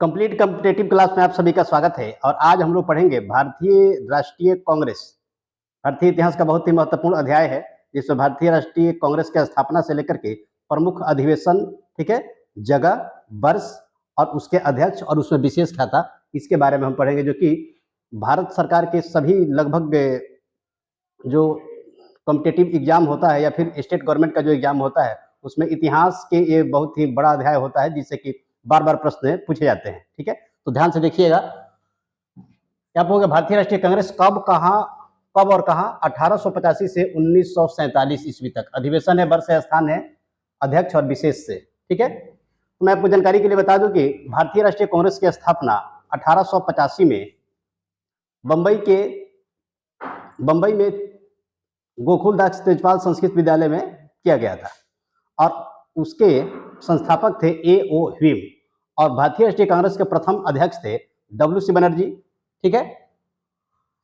Complete competitive class में आप सभी का स्वागत है और आज हम लोग पढ़ेंगे भारतीय राष्ट्रीय कांग्रेस। भारतीय इतिहास का बहुत ही महत्वपूर्ण अध्याय है जिसमें भारतीय राष्ट्रीय कांग्रेस की स्थापना से लेकर के प्रमुख अधिवेशन, ठीक है, जगह, वर्ष और उसके अध्यक्ष और उसमें विशेष खाता, इसके बारे में हम पढ़ेंगे, जो कि भारत सरकार के सभी लगभग जो कॉम्पिटिटिव एग्जाम होता है या फिर स्टेट गवर्नमेंट का जो एग्जाम होता है उसमें इतिहास के ये बहुत ही बड़ा अध्याय होता है जिससे कि बार बार प्रश्न पूछे जाते हैं। ठीक है, तो ध्यान से देखिएगा। क्या होगा, भारतीय राष्ट्रीय कांग्रेस कब और कहां 1885 से 1947 ईस्वी तक। अधिवेशन है, वर्ष है, स्थान है, अध्यक्ष और विशेष से। ठीक है, तो मैं आपको जानकारी के लिए बता दूं कि भारतीय राष्ट्रीय कांग्रेस की स्थापना 1885 में बंबई में गोकुलदास तेजपाल संस्कृत विद्यालय में किया गया था और उसके संस्थापक थे A.O. ह्यूम और भारतीय राष्ट्रीय कांग्रेस के प्रथम अध्यक्ष थे W.C. बनर्जी। ठीक है,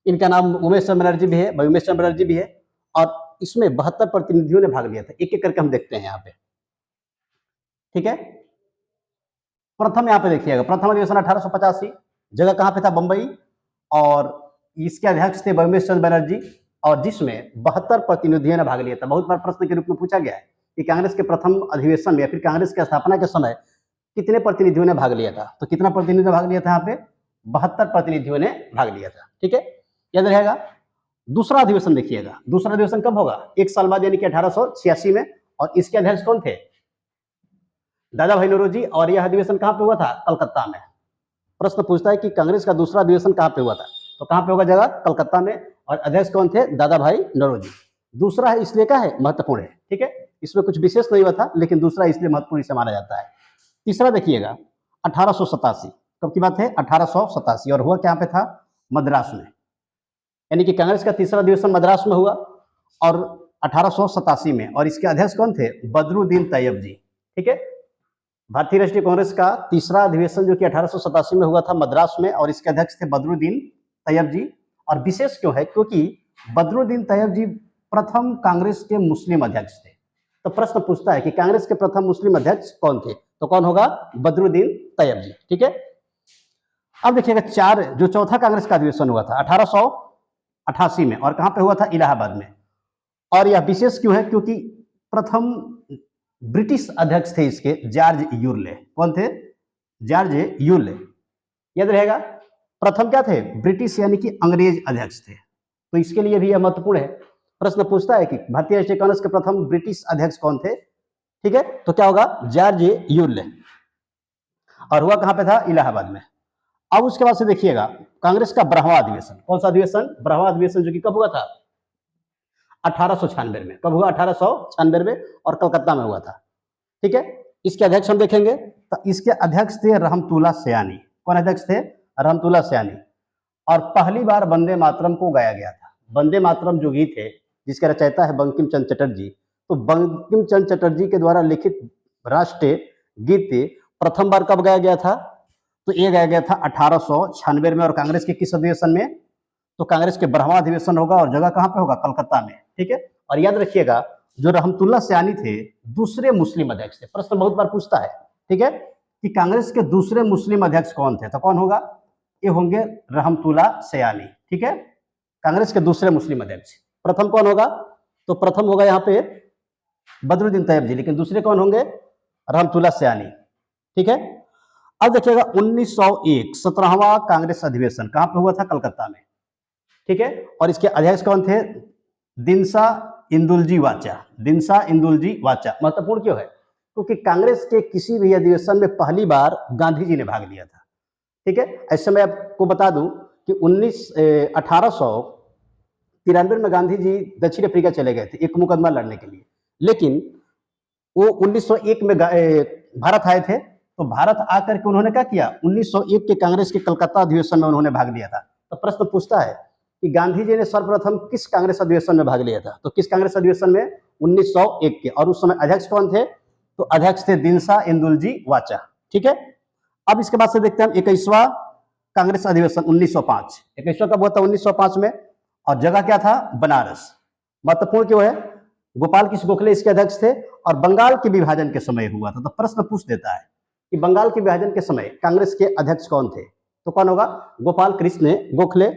इनका नाम उमेश चंद्र बनर्जी भी है और इसमें 72 प्रतिनिधियों ने भाग लिया था। एक एक करके हम देखते हैं यहाँ पे। ठीक है, प्रथम यहाँ पे देखिएगा, प्रथम अधिवेशन 1885, जगह कहाँ पे था, बंबई, और इसके अध्यक्ष थे उमेश चंद्र बनर्जी और जिसमें 72 प्रतिनिधियों ने भाग लिया था। बहुत बार प्रश्न के रूप में पूछा गया है कि कांग्रेस के प्रथम अधिवेशन में या फिर कांग्रेस की स्थापना के समय कितने प्रतिनिधियों ने भाग लिया था। तो कितना प्रतिनिधियों ने भाग लिया था, यहाँ पे 72 प्रतिनिधियों ने भाग लिया था। ठीक है, याद रहेगा। दूसरा अधिवेशन देखिएगा, दूसरा अधिवेशन कब होगा, एक साल बाद यानी कि 1886 में, और इसके अध्यक्ष कौन थे, दादा भाई नौरोजी। और यह अधिवेशन कहां पे हुआ था, कलकत्ता में। प्रश्न पूछता है कि कांग्रेस का दूसरा अधिवेशन कहां पे हुआ था, तो कहां पे होगा, जगह कलकत्ता में, और अध्यक्ष कौन थे, दादा भाई नौरोजी। दूसरा है इसलिए क्या है, महत्वपूर्ण है। ठीक है, इसमें कुछ विशेष नहीं हुआ था लेकिन दूसरा इसलिए महत्वपूर्ण इसे माना जाता है। तीसरा देखिएगा 1887, कब की बात है, 1887, और हुआ क्या पे था, मद्रास में, यानी कि कांग्रेस का तीसरा अधिवेशन मद्रास में हुआ और 1887 में, और इसके अध्यक्ष कौन थे, बदरुद्दीन तैयब जी। ठीक है, भारतीय राष्ट्रीय कांग्रेस का तीसरा अधिवेशन जो कि 1887 में हुआ था मद्रास में, और इसके अध्यक्ष थे बदरुद्दीन तैयब जी। और विशेष क्यों है, क्योंकि बदरुद्दीन तैयब जी प्रथम कांग्रेस के मुस्लिम अध्यक्ष थे। तो प्रश्न पूछता है कि कांग्रेस के प्रथम मुस्लिम अध्यक्ष कौन थे, तो कौन होगा, बदरुद्दीन तैयब जी। ठीक है, अब देखिएगा जो चौथा कांग्रेस का अधिवेशन हुआ था 1888 में, और कहां पे हुआ था, इलाहाबाद में। और यह विशेष क्यों है, क्योंकि प्रथम ब्रिटिश अध्यक्ष थे इसके, जॉर्ज यूरले। कौन थे, जॉर्ज यूरले, याद रहेगा। प्रथम क्या थे, ब्रिटिश यानी कि अंग्रेज अध्यक्ष थे, तो इसके लिए भी यह महत्वपूर्ण है। प्रश्न पूछता है कि भारतीय राष्ट्रीय कांग्रेस के प्रथम ब्रिटिश अध्यक्ष कौन थे। ठीक है, तो क्या होगा, जॉर्ज यूरले, और हुआ कहां पे था, इलाहाबाद में। अब उसके बाद से देखिएगा कांग्रेस का 12वां अधिवेशन, कौन सा अधिवेशन, 12वां अधिवेशन, जो कि कब हुआ था, 1896 में। कब हुआ, 1896 में, और कलकत्ता में हुआ था। ठीक है, इसके अध्यक्ष हम देखेंगे, तो इसके अध्यक्ष थे रहमतुल्ला सयानी। कौन अध्यक्ष थे, रहमतुल्ला सयानी। और पहली बार वंदे मातरम को गाया गया था। वंदे मातरम जो गीत है जिसका रचयिता है बंकिम चंद्र चटर्जी, तो बंकिम चंद्र चटर्जी के द्वारा लिखित राष्ट्रीय गीत प्रथम बार कब गाया गया था, तो ये गाया गया था 1896 में। और कांग्रेस के किस अधिवेशन में, तो कांग्रेस के 12वां अधिवेशन होगा, और जगह कहां पे होगा, कलकत्ता में। ठीक है, और याद रखिएगा जो रहमतुल्ला सयानी थे दूसरे मुस्लिम अध्यक्ष थे। प्रश्न बहुत बार पूछता है, ठीक है, कि कांग्रेस के दूसरे मुस्लिम अध्यक्ष कौन थे, तो कौन होगा, ये होंगे रहमतुल्ला सयानी। ठीक है, कांग्रेस के दूसरे मुस्लिम अध्यक्ष। प्रथम कौन होगा, तो प्रथम होगा यहाँ पे बदरुद्दीन तैयब जी, लेकिन दूसरे कौन होंगे, रहमतुल्ला सयानी। ठीक है, अब देखिएगा 1901 17वां कांग्रेस अधिवेशन कहां पे हुआ था, कलकत्ता में। ठीक है, और इसके अध्यक्ष कौन थे, दिनसा इंदुलजी वाचा। दिनसा इंदुलजी वाचा महत्वपूर्ण क्यों है, क्योंकि कांग्रेस के किसी भी अधिवेशन में पहली बार गांधी जी ने भाग लिया था। ठीक है, ऐसे मैं आपको बता दूं कि 1893 में गांधी जी दक्षिण अफ्रीका चले गए थे एक मुकदमा लड़ने के लिए, लेकिन वो 1901 में भारत आए थे। तो भारत आकर के उन्होंने क्या किया, 1901 के कांग्रेस के कलकत्ता अधिवेशन में उन्होंने भाग लिया था। तो प्रश्न पूछता है कि गांधी जी ने सर्वप्रथम किस कांग्रेस अधिवेशन में भाग लिया था, तो किस कांग्रेस अधिवेशन में, 1901 के, और उस समय अध्यक्ष कौन थे, तो अध्यक्ष थे दिनसा इंदुलजी वाचा। ठीक है, अब इसके बाद से देखते हैं 21वां कांग्रेस अधिवेशन 1905। 21वां कब हुआ था, 1905 में, और जगह क्या था, बनारस। महत्वपूर्ण क्यों है, गोपाल कृष्ण गोखले इसके अध्यक्ष थे, और बंगाल के विभाजन के समय हुआ था। तो प्रश्न पूछ देता है कि बंगाल के विभाजन के समय कांग्रेस के अध्यक्ष कौन थे? तो कौन होगा? गोपाल कृष्ण गोखले,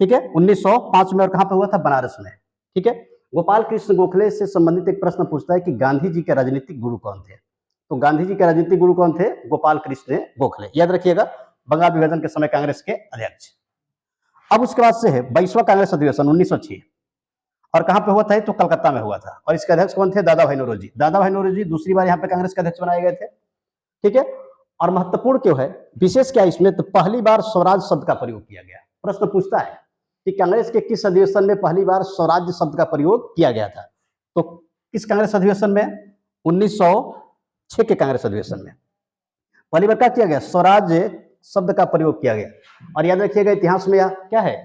ठीक है, 1905 में। और कहां पे हुआ था? बनारस में, ठीक है। गोपाल कृष्ण गोखले से संबंधित एक प्रश्न पूछता है कि गांधी जी के राजनीतिक गुरु कौन थे? तो गांधी जी के राजनीतिक गुरु कौन थे? गोपाल कृष्ण गोखले, याद रखिएगा, बंगाल विभाजन के समय कांग्रेस के अध्यक्ष। अब उसके बाद से है 22वां कांग्रेस अधिवेशन 1906, और कहां पे हुआ था? तो कलकत्ता में हुआ था। और इसके अध्यक्ष कौन थे? दादा भाई नौरोजी। दादा भाई नौरोजी दूसरी बार यहाँ पे कांग्रेस के अध्यक्ष बनाए गए थे, ठीक है। और महत्वपूर्ण क्यों है, विशेष क्या इसमें? तो पहली बार स्वराज शब्द का प्रयोग किया गया। प्रश्न पूछता है कि कांग्रेस के किस अधिवेशन में पहली बार स्वराज शब्द का प्रयोग किया गया था? तो किस कांग्रेस अधिवेशन में? 1906 के कांग्रेस अधिवेशन में पहली बार क्या किया गया? स्वराज शब्द का प्रयोग किया गया। और याद रखिएगा, इतिहास में क्या है?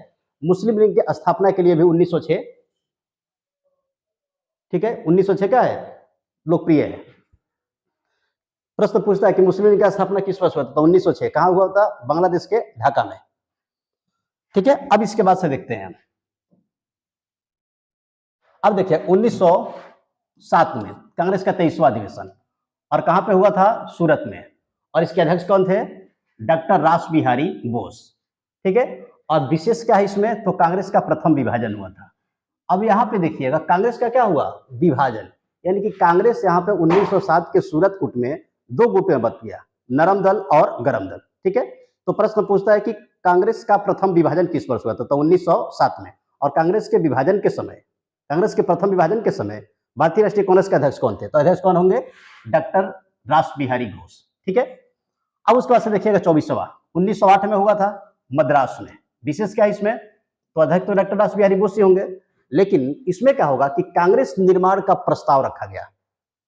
मुस्लिम लीग की स्थापना के लिए भी 1906, ठीक है, 1906 क्या है? लोकप्रिय है। प्रश्न पूछता है कि मुस्लिम लीग का स्थापना किस वर्ष हुआ था? तो 1906। कहां हुआ था? बांग्लादेश के ढाका में, ठीक है। अब इसके बाद से देखते हैं, अब देखिए 1907 में कांग्रेस का 23वां अधिवेशन, और कहां पे हुआ था? सूरत में। और इसके अध्यक्ष कौन थे? डॉक्टर रास बिहारी बोस, ठीक है। और विशेष क्या है इसमें? तो कांग्रेस का प्रथम विभाजन हुआ था। अब यहां पे देखिएगा, कांग्रेस का क्या हुआ? विभाजन, यानी कि कांग्रेस यहां पे 1907 के सूरत कूट में दो गुट में बट गया, नरम दल और गरम दल, ठीक है। तो प्रश्न पूछता है कि कांग्रेस का प्रथम विभाजन किस वर्ष हुआ था? तो 1907 में। और कांग्रेस के विभाजन के समय, कांग्रेस के प्रथम विभाजन के समय भारतीय राष्ट्रीय कांग्रेस के अध्यक्ष कौन थे? तो अध्यक्ष कौन होंगे? डॉक्टर रास बिहारी घोष, ठीक है। अब उसके बाद से देखिएगा 24वां 1908 में हुआ था मद्रास में। विशेष क्या है इसमें? तो अध्यक्ष तो डॉक्टर रास बिहारी बोस ही होंगे, लेकिन इसमें क्या होगा कि कांग्रेस निर्माण का प्रस्ताव रखा गया,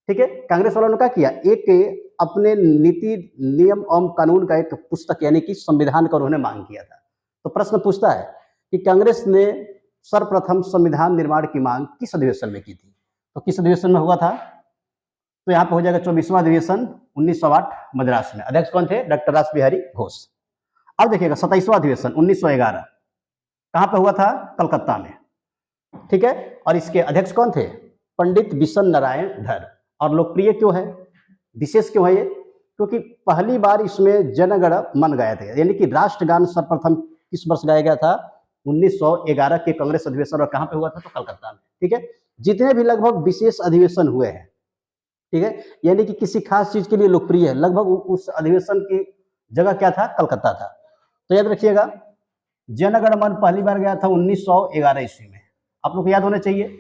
ठीक है। कांग्रेस वालों ने क्या किया? एक अपने नीति नियम एवं कानून का एक पुस्तक, यानी कि संविधान का उन्होंने मांग किया था। तो प्रश्न पूछता है कि कांग्रेस ने सर्वप्रथम संविधान निर्माण की मांग किस अधिवेशन में की थी? तो किस अधिवेशन में हुआ था? तो यहाँ पे हो जाएगा 24वां अधिवेशन 1908 मद्रास में। अध्यक्ष कौन थे? डॉक्टर रास बिहारी घोष। अब देखिएगा 27वां अधिवेशन 1911 कहां पे हुआ था? कलकत्ता में, ठीक है। और इसके अध्यक्ष कौन थे? पंडित बिशन नारायण धर। और लोकप्रिय क्यों है, विशेष क्यों है ये? क्योंकि पहली बार इसमें जनगण मन गाए थे, यानी कि राष्ट्रगान सर्वप्रथम किस वर्ष गाया गया था? 1911 के कांग्रेस अधिवेशन। और कहां पे हुआ था? तो कलकत्ता में, ठीक है। जितने भी लगभग विशेष अधिवेशन हुए हैं, ठीक है, यानी कि किसी खास चीज के लिए लोकप्रिय है, लगभग उस अधिवेशन की जगह क्या था? कलकत्ता था। तो याद रखिएगा, जनगण मन पहली बार गया था 1911 ईस्वी में। आप लोग को याद होना चाहिए।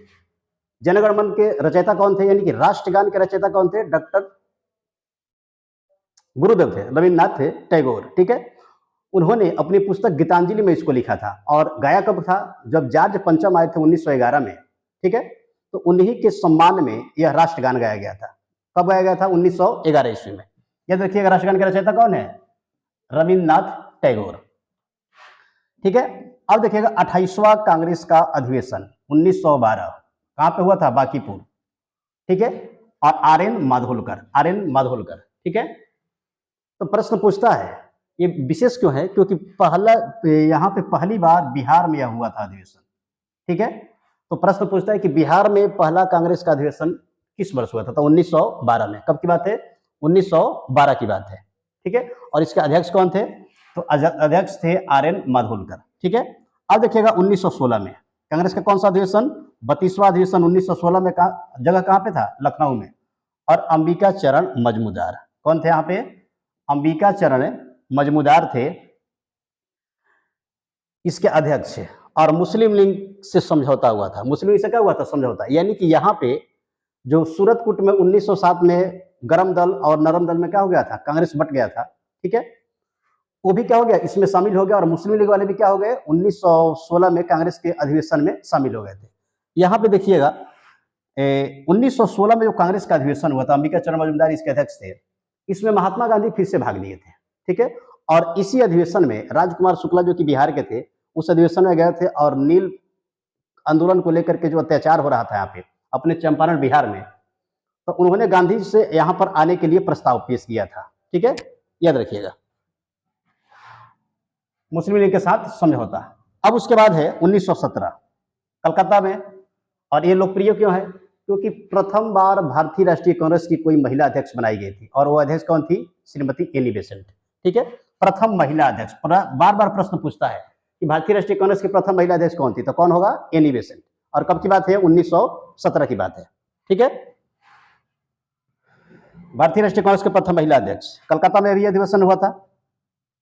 जनगण मन के रचयिता कौन थे, यानी कि राष्ट्रगान के रचयिता कौन थे? डॉक्टर गुरुदेव थे, रविन्द्रनाथ थे टैगोर, ठीक है। उन्होंने अपनी पुस्तक गीतांजलि में इसको लिखा था। और गाया कब था? जब जॉर्ज पंचम आए थे 1911 में, ठीक है। तो उन्हीं के सम्मान में यह राष्ट्रगान गाया गया था। कब गाया गया था? 1911 ईस्वी में। याद रखिएगा, राष्ट्रगान के रचयिता कौन है? रविन्द्रनाथ टैगोर, ठीक है। अब देखिएगा 28वां कांग्रेस का अधिवेशन 1912 कहां पे हुआ था? बांकीपुर, ठीक है। और आर एन माधोलकर, ठीक है। तो प्रश्न पूछता है, ये विशेष क्यों है? क्योंकि पहला यहाँ पे पहली बार बिहार में यह हुआ था अधिवेशन, ठीक है। तो प्रश्न पूछता है कि बिहार में पहला कांग्रेस का अधिवेशन किस वर्ष हुआ था? तो 1912 में। कब की बात है? 1912 की बात है, ठीक है। और इसके अध्यक्ष कौन थे? तो अध्यक्ष थे आर एन माधोलकर, ठीक है। अब देखिएगा 1916 में कांग्रेस का कौन सा अधिवेशन? 32वां अधिवेशन 1916 में। जगह कहां पे था? लखनऊ में। और अंबिका चरण मजमूदार, कौन थे यहाँ पे? अंबिका चरण मजमूदार थे इसके अध्यक्ष। और मुस्लिम लीग से समझौता हुआ था। मुस्लिम लीग से क्या हुआ था? समझौता, यानी कि यहाँ पे जो सूरत कूट में 1907 में गरम दल और नरम दल में क्या हो गया था? कांग्रेस बट गया था, ठीक है। वो भी क्या हो गया? इसमें शामिल हो गया। और मुस्लिम लीग वाले भी क्या हो गए? 1916 में कांग्रेस के अधिवेशन में शामिल हो गए थे। यहाँ पे देखिएगा 1916 में जो कांग्रेस का अधिवेशन हुआ था, अंबिका चरण मजूमदार इसके अध्यक्ष थे। इसमें महात्मा गांधी फिर से भाग लिए थे, ठीक है। और इसी अधिवेशन में राजकुमार शुक्ला जो कि बिहार के थे, उस अधिवेशन में गए थे। और नील आंदोलन को लेकर के जो अत्याचार हो रहा था यहाँ पे अपने चंपारण बिहार में, तो उन्होंने गांधी से यहाँ पर आने के लिए प्रस्ताव पेश किया था, ठीक है। याद रखिएगा, मुस्लिम लीग के साथ समझौता। अब उसके बाद है 1917 कलकत्ता में। और ये लोकप्रिय क्यों है? क्योंकि प्रथम बार भारतीय राष्ट्रीय कांग्रेस की कोई महिला अध्यक्ष बनाई गई थी और वो अध्यक्ष कौन थी? Shrimati Annie Besant. ठीक है, प्रथम महिला अध्यक्ष। बार बार प्रश्न पूछता है कि भारतीय राष्ट्रीय कांग्रेस की प्रथम महिला अध्यक्ष कौन थी, तो कौन होगा? Annie Besant. और कब की बात है? 1917 की बात है। ठीक है, भारतीय राष्ट्रीय कांग्रेस के प्रथम महिला अध्यक्ष। कलकत्ता में अभी अधिवेशन हुआ था।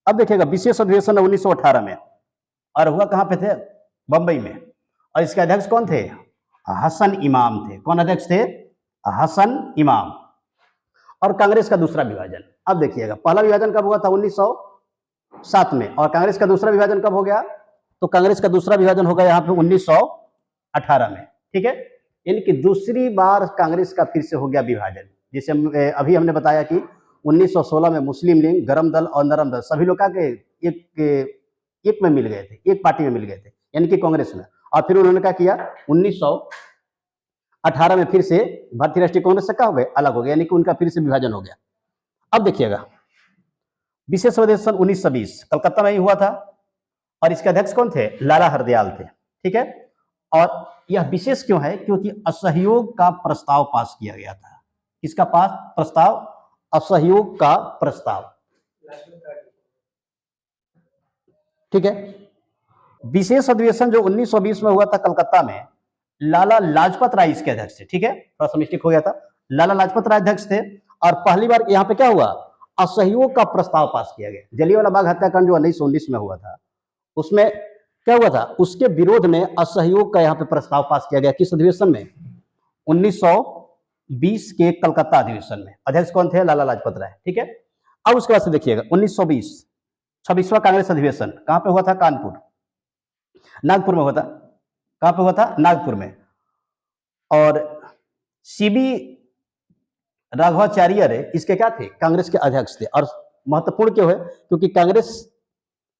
अब देखिएगा, विशेष अधिवेशन 1918 में, और हुआ कहां पे थे? बंबई में। और इसके अध्यक्ष कौन थे? हसन इमाम थे। कौन अध्यक्ष थे? हसन इमाम। और कांग्रेस का दूसरा विभाजन, अब देखिएगा, पहला विभाजन कब हुआ था? 1907 में। और कांग्रेस का दूसरा विभाजन कब हो गया? तो कांग्रेस का दूसरा विभाजन हो गया यहाँ पे 1918 में। ठीक है, यानी कि दूसरी बार कांग्रेस का फिर से हो गया विभाजन। जैसे अभी हमने बताया कि 1916 में मुस्लिम लीग, गरम दल और नरम दल सभी लोग के एक में मिल गए थे, एक पार्टी में मिल गए थे, यानी कि कांग्रेस में। और फिर उन्होंने क्या किया? 1918 में फिर से भारतीय राष्ट्रीय कांग्रेस से क्या हो गए? अलग हो गए, यानी कि उनका फिर से विभाजन हो गया। अब देखिएगा, विशेष अधिवेशन 1920 कलकत्ता में ही हुआ था, और इसके अध्यक्ष कौन थे? लाला हरदयाल थे। ठीक है, और यह विशेष क्यों है? क्योंकि असहयोग का प्रस्ताव पास किया गया था। किसका पास प्रस्ताव? असहयोग का प्रस्ताव। ठीक है, विशेष अधिवेशन जो 1920 में हुआ था कलकत्ता में, लाला लाजपत राय इसके अध्यक्ष थे। ठीक है, थोड़ा सा मिस्टेक हो गया था, लाला लाजपत राय अध्यक्ष थे। और पहली बार यहाँ पे क्या हुआ? असहयोग का प्रस्ताव पास किया गया। जलियांवाला बाग हत्याकांड जो 1919 में हुआ था, उसमें क्या हुआ था? उसके विरोध में असहयोग का यहाँ पे प्रस्ताव पास किया गया। किस अधिवेशन में? 1920 के कलकत्ता अधिवेशन में। अध्यक्ष कौन थे? लाला लाजपत राय। ठीक है, अब उसके बाद से देखिएगा 1920 26वां कांग्रेस अधिवेशन कहां पे हुआ था? कानपुर, नागपुर में हुआ था। कहां पे हुआ था? नागपुर में। और सीबी राघवाचार्य इसके क्या थे? कांग्रेस के अध्यक्ष थे। और महत्वपूर्ण क्यों है? क्योंकि कांग्रेस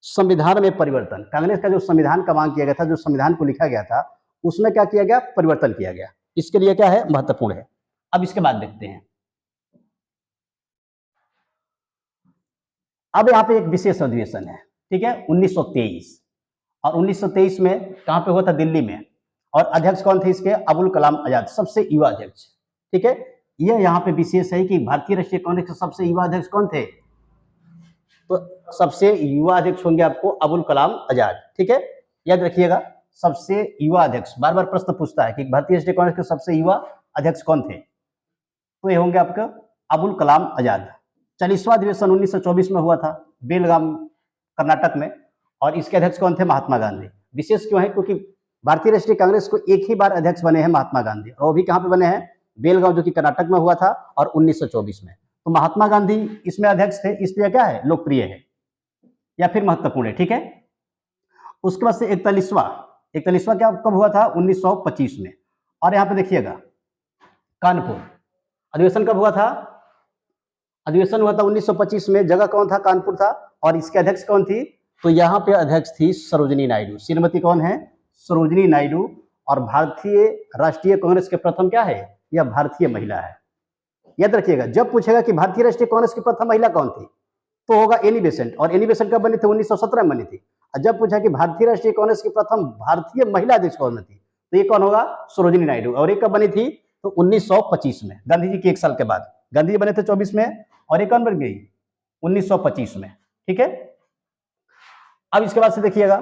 संविधान में परिवर्तन, कांग्रेस का जो संविधान का मांग किया गया था, जो संविधान को लिखा गया था, उसमें क्या किया गया? परिवर्तन किया गया। इसके लिए क्या है? महत्वपूर्ण है। अब इसके बाद देखते हैं, अब यहाँ पे एक विशेष अधिवेशन है। ठीक है, 1923। और 1923 में कहां पे हुआ था? दिल्ली में। और अध्यक्ष कौन थे इसके? अबुल कलाम आजाद, सबसे युवा अध्यक्ष। ठीक है, यह यहाँ पे विशेष है कि भारतीय राष्ट्रीय कांग्रेस के सबसे युवा अध्यक्ष कौन थे? तो सबसे युवा अध्यक्ष होंगे आपको अबुल कलाम आजाद। ठीक है, याद रखिएगा, सबसे युवा अध्यक्ष। बार बार प्रश्न पूछता है कि भारतीय राष्ट्रीय कांग्रेस के सबसे युवा अध्यक्ष कौन थे, तो ये होंगे आपके अबुल कलाम आजाद। 40वां अधिवेशन 1924 में हुआ था, बेलगाम कर्नाटक में। और इसके अध्यक्ष कौन थे? महात्मा गांधी। विशेष क्यों है? क्योंकि भारतीय राष्ट्रीय कांग्रेस को एक ही बार अध्यक्ष बने हैं महात्मा गांधी, और वो भी कहां पे बने हैं? बेलगांव, जो कि कर्नाटक में हुआ था, और 1924 में। तो महात्मा गांधी इसमें अध्यक्ष थे, इसलिए क्या है? लोकप्रिय है या फिर महत्वपूर्ण है। ठीक है, उसके बाद से 41वां क्या कब हुआ था? 1925 में। और यहां पे देखिएगा, कानपुर अधिवेशन कब हुआ था? अधिवेशन हुआ था 1925 में। जगह कौन था? कानपुर था। और इसके अध्यक्ष कौन थी? तो यहाँ पे अध्यक्ष थी सरोजिनी नायडू। श्रीमती कौन है? सरोजिनी नायडू। और भारतीय राष्ट्रीय कांग्रेस के प्रथम क्या है? यह भारतीय महिला है। याद रखिएगा, जब पूछेगा कि भारतीय राष्ट्रीय कांग्रेस की प्रथम महिला कौन थी, तो होगा एनी बेसेंट। और एनी बेसेंट कब बनी थी? 1917 में बनी थी। और जब पूछा कि भारतीय राष्ट्रीय कांग्रेस की प्रथम भारतीय महिला अध्यक्ष कौन थी, तो ये कौन होगा? सरोजिनी नायडू। और ये कब बनी थी? तो 1925 में, गांधी जी के एक साल के बाद। गांधी जी बने थे 24 में, और एक कौन बन गई? 1925 में। ठीक है, अब इसके बाद से देखिएगा,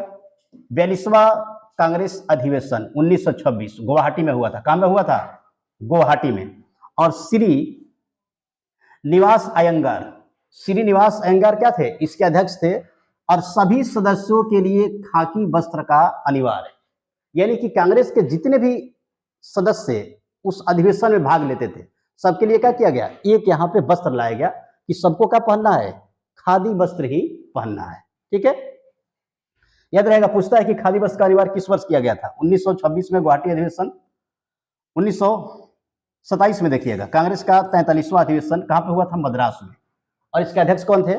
42वां कांग्रेस अधिवेशन 1926 गुवाहाटी में हुआ था। कहां में हुआ था? गुवाहाटी में। और श्रीनिवास अयंगार क्या थे? इसके अध्यक्ष थे। और सभी सदस्यों के लिए खाकी वस्त्र का अनिवार्य, यानी कि कांग्रेस के जितने भी सदस्य उस अधिवेशन में भाग लेते थे, सबके लिए क्या किया गया? एक यहाँ पे वस्त्र लाया गया कि सबको क्या पहनना है? खादी वस्त्र ही पहनना है। ठीक है, याद रहेगा, पूछता है कि खादी वस्त्र का अनिवार्य किस वर्ष किया गया था? 1926 में गुवाहाटी अधिवेशन। 1927 में देखिएगा, कांग्रेस का 43वां अधिवेशन कहां पे हुआ था? मद्रास में। और इसके अध्यक्ष कौन थे?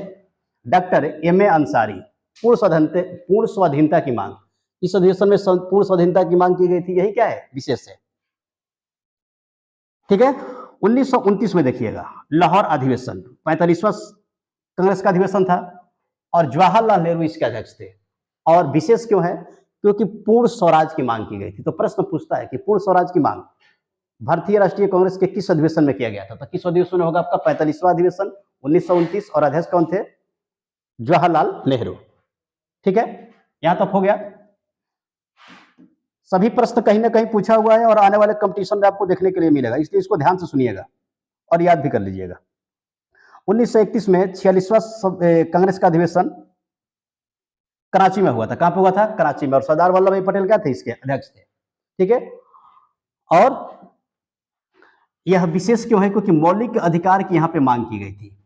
Doctor M.A. अंसारी। पूर्ण स्वाधीनता की मांग, इस अधिवेशन में पूर्ण स्वाधीनता की मांग की गई थी। यही क्या है? विशेष है। ठीक है, 1929 में देखिएगा, लाहौर अधिवेशन 45वां कांग्रेस का अधिवेशन था। और जवाहरलाल नेहरू इसके अध्यक्ष थे। और विशेष क्यों है? क्योंकि पूर्ण स्वराज की मांग की गई थी। तो प्रश्न पूछता है कि पूर्ण स्वराज की मांग भारतीय राष्ट्रीय कांग्रेस के किस अधिवेशन में किया गया था? तो किस अधिवेशन में होगा आपका? 45वां अधिवेशन 1929, और अध्यक्ष कौन थे? जवाहरलाल नेहरू। ठीक है, यहां तक हो गया। सभी प्रश्न कहीं ना कहीं पूछा हुआ है और आने वाले कंपटीशन में आपको देखने के लिए मिलेगा, इसलिए इसको ध्यान से सुनिएगा और याद भी कर लीजिएगा। 1931 में 46वां कांग्रेस का अधिवेशन कराची में हुआ था। कहां पे हुआ था? कराची में। और सरदार वल्लभ भाई पटेल क्या थे? इसके अध्यक्ष थे। ठीक है, और यह विशेष क्यों है? क्योंकि मौलिक अधिकार की यहां पे मांग की गई थी।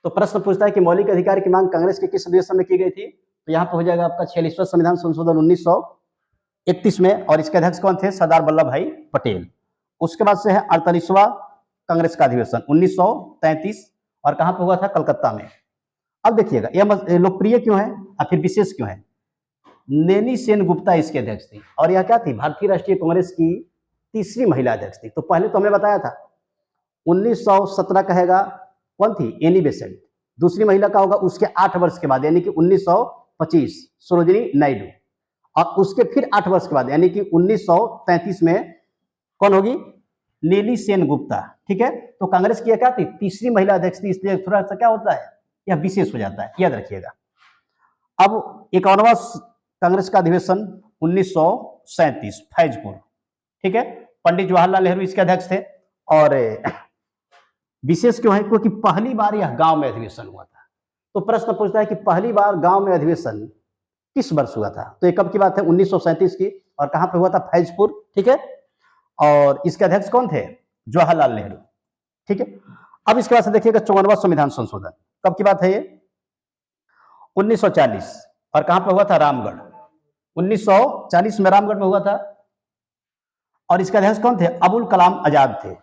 तो प्रश्न पूछता है कि मौलिक अधिकार की मांग कांग्रेस के किस अधिवेशन में की गई थी? तो यहां पे हो जाएगा आपका 46वां संविधान संशोधन 1931 में, और इसके अध्यक्ष कौन थे? सरदार वल्लभ भाई पटेल। उसके बाद से है 48वां कांग्रेस का अधिवेशन 1933, और कहां पे हुआ था? कलकत्ता में। अब देखिएगा यह लोकप्रिय क्यों है और फिर विशेष क्यों है? नैनी सेन गुप्ता इसके अध्यक्ष थी, और यह क्या थी? भारतीय राष्ट्रीय कांग्रेस की तीसरी महिला अध्यक्ष थी। तो पहले तो हमने बताया था 1917 कहेगा कौन थी? Annie Besant. दूसरी महिला का होगा उसके 8 वर्ष के बाद, यानी कि 1925 सरोजिनी नायडू, और उसके फिर 8 वर्ष के बाद यानी कि 1933 में कौन होगी? नेली सेन गुप्ता। ठीक है, तो कांग्रेस की क्या थी? तीसरी महिला अध्यक्ष थी, इसलिए थोड़ा सा क्या होता है, यह विशेष हो जाता है, याद रखिएगा। अब 51वां कांग्रेस का अधिवेशन 1937 फैजपुर। ठीक है, पंडित जवाहरलाल नेहरू इसके अध्यक्ष थे, और विशेष क्यों है? क्योंकि पहली बार यह गांव में अधिवेशन हुआ था। तो प्रश्न पूछता है कि पहली बार गांव में अधिवेशन किस वर्ष हुआ था? तो ये कब की बात है? 1937 की, और कहां पे हुआ था? फैजपुर। ठीक है, और इसके अध्यक्ष कौन थे? जवाहरलाल नेहरू। ठीक है, अब इसके बाद से देखिएगा 54वां संविधान संशोधन कब की बात है? ये 1940, और कहां पे हुआ था? रामगढ़। 1940 में रामगढ़ में हुआ था, और इसके अध्यक्ष कौन थे? अबुल कलाम आजाद थे।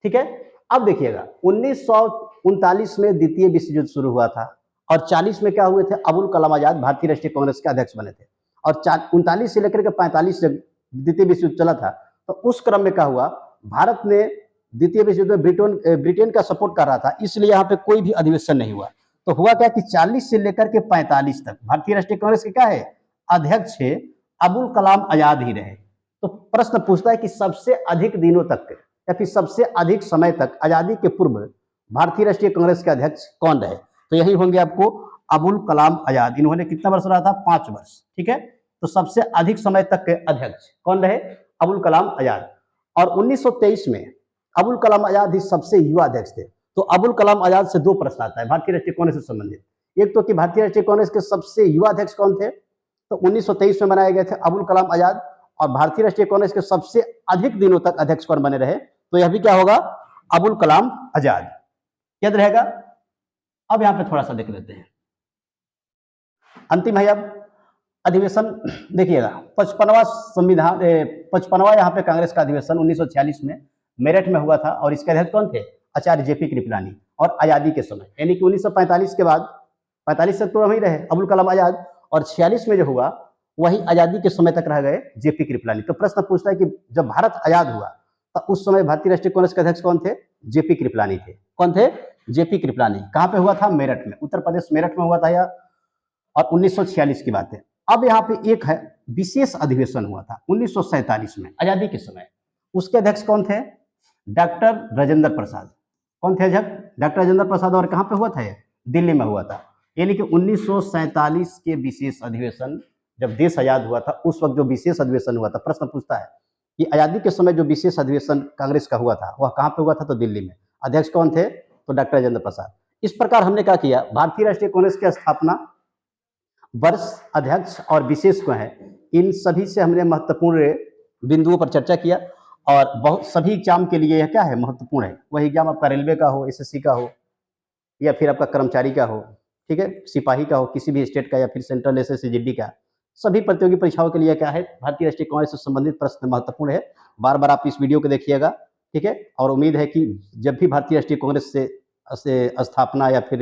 ठीक है, अब देखिएगा 1939 में द्वितीय विश्व युद्ध शुरू हुआ था, और 40 में क्या हुए थे? अबुल कलाम आजाद भारतीय राष्ट्रीय कांग्रेस के अध्यक्ष बने थे, और 39 से लेकर के 45 जब द्वितीय विश्व युद्ध चला था, तो उस क्रम में क्या हुआ? भारत ने द्वितीय विश्व युद्ध में ब्रिटेन का सपोर्ट कर रहा था, इसलिए यहाँ पे कोई भी अधिवेशन नहीं हुआ। तो हुआ क्या कि 40 से लेकर के 45 तक भारतीय राष्ट्रीय कांग्रेस के क्या है? अध्यक्ष है अबुल कलाम आजाद ही रहे। तो प्रश्न पूछता है कि सबसे अधिक दिनों तक या फिर सबसे अधिक समय तक आजादी के पूर्व भारतीय राष्ट्रीय कांग्रेस के अध्यक्ष कौन रहे? तो यही होंगे आपको अबुल कलाम आजाद। इन्होंने कितना वर्ष रहा था? 5 वर्ष। ठीक है, तो सबसे अधिक समय तक के अध्यक्ष कौन रहे? अबुल कलाम आजाद। और 1923 में अबुल कलाम आजाद ही सबसे युवा अध्यक्ष थे। तो अबुल कलाम आजाद से 2 प्रश्न आता है भारतीय राष्ट्रीय कांग्रेस से संबंधित। एक तो कि भारतीय राष्ट्रीय कांग्रेस के सबसे युवा अध्यक्ष कौन थे? तो 1923 में बनाए गए थे अबुल कलाम आजाद। और भारतीय राष्ट्रीय कांग्रेस के सबसे अधिक दिनों तक अध्यक्ष कौन बने रहे? तो यह भी क्या होगा? अबुल कलाम आजाद। याद रहेगा। अब यहां पे थोड़ा सा देख लेते हैं। अंतिम है अब अधिवेशन। देखिएगा 55वां संविधान 55वां यहाँ पे कांग्रेस का अधिवेशन 1946 में मेरठ में हुआ था, और इसके अध्यक्ष कौन थे? आचार्य जेपी कृपलानी। और आजादी के समय यानी कि 1945 के बाद 45 तक तो वही रहे अबुल कलाम आजाद, और 46 में जो हुआ वही आजादी के समय तक रह गए जेपी कृपलानी। तो प्रश्न पूछता है कि जब भारत आजाद हुआ तो उस समय भारतीय राष्ट्रीय कांग्रेस के अध्यक्ष कौन थे? जेपी कृपलानी थे। कौन थे? जेपी कृपलानी। कहां पे हुआ था? मेरठ में, उत्तर प्रदेश मेरठ में हुआ था यह, और 1946 की बात है। अब यहाँ पे एक है विशेष अधिवेशन हुआ था 1947 में आजादी के समय। उसके अध्यक्ष कौन थे? डॉक्टर राजेंद्र प्रसाद। कौन थे अध्यक्ष? डॉक्टर राजेंद्र प्रसाद। और कहां पे हुआ था? दिल्ली में हुआ था। यानी कि 1947 के विशेष अधिवेशन, जब देश आजाद हुआ था उस वक्त जो विशेष अधिवेशन हुआ था, प्रश्न पूछता है कि आजादी के समय जो विशेष अधिवेशन कांग्रेस का हुआ था वह कहां पे हुआ था? तो दिल्ली में। अध्यक्ष कौन थे? तो डॉक्टर राजेंद्र प्रसाद। इस प्रकार हमने क्या किया? भारतीय राष्ट्रीय कांग्रेस की स्थापना, वर्ष, अध्यक्ष और विशेष को है, इन सभी से हमने महत्वपूर्ण बिंदुओं पर चर्चा किया। और बहुत सभी एग्जाम के लिए यह क्या है? महत्वपूर्ण है। वही एग्जाम आपका रेलवे का हो, एसएससी का हो, या फिर आपका कर्मचारी का हो, ठीक है, सिपाही का हो, किसी भी स्टेट का, या फिर सेंट्रल एसएससी जीडी का, सभी प्रतियोगी परीक्षाओं के लिए क्या है? भारतीय राष्ट्रीय कांग्रेस से संबंधित प्रश्न महत्वपूर्ण है। बार बार आप इस वीडियो को देखिएगा। ठीक है, और उम्मीद है कि जब भी भारतीय राष्ट्रीय कांग्रेस से स्थापना या फिर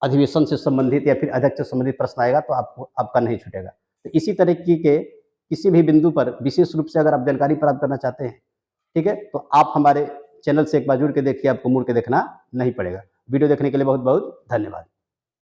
अधिवेशन से संबंधित या फिर अध्यक्ष से संबंधित प्रश्न आएगा तो आपको आपका नहीं छूटेगा। तो इसी तरीके के किसी भी बिंदु पर विशेष रूप से अगर आप जानकारी प्राप्त करना चाहते हैं, ठीक है, तो आप हमारे चैनल से एक बार जुड़ के देखिए, आपको मुड़ के देखना नहीं पड़ेगा। वीडियो देखने के लिए बहुत बहुत धन्यवाद।